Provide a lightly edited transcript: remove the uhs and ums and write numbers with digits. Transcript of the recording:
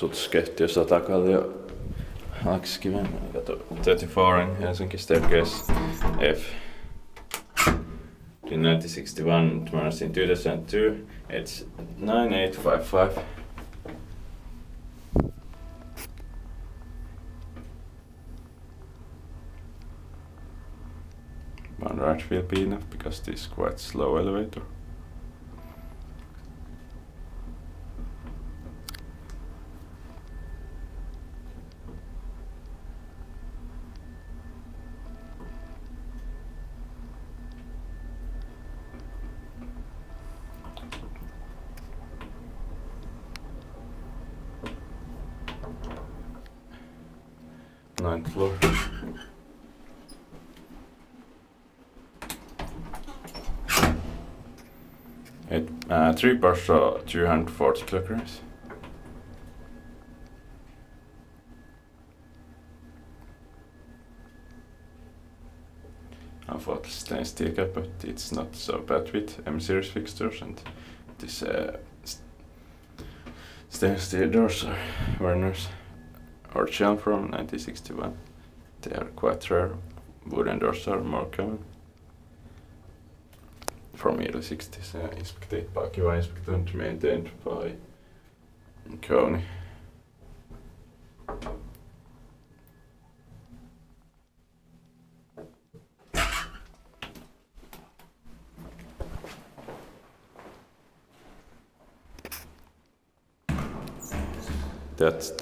Sutskehti jossain takalla Aleksis Kiven, 34 in Helsinki staircase F. In 1961, modernized in 2002, it's 9855. One ride will be enough because this is quite slow elevator. Ninth floor. Three bars are 240 kilograms. Unfortunately, stainless steel cap, but it's not so bad with M-series fixtures, and this stainless steel doors are very nice. Original from 1961. They are quite rare. Wooden doors are more common. From early 60s, inspected by Kiva inspector and maintained by Kone. That's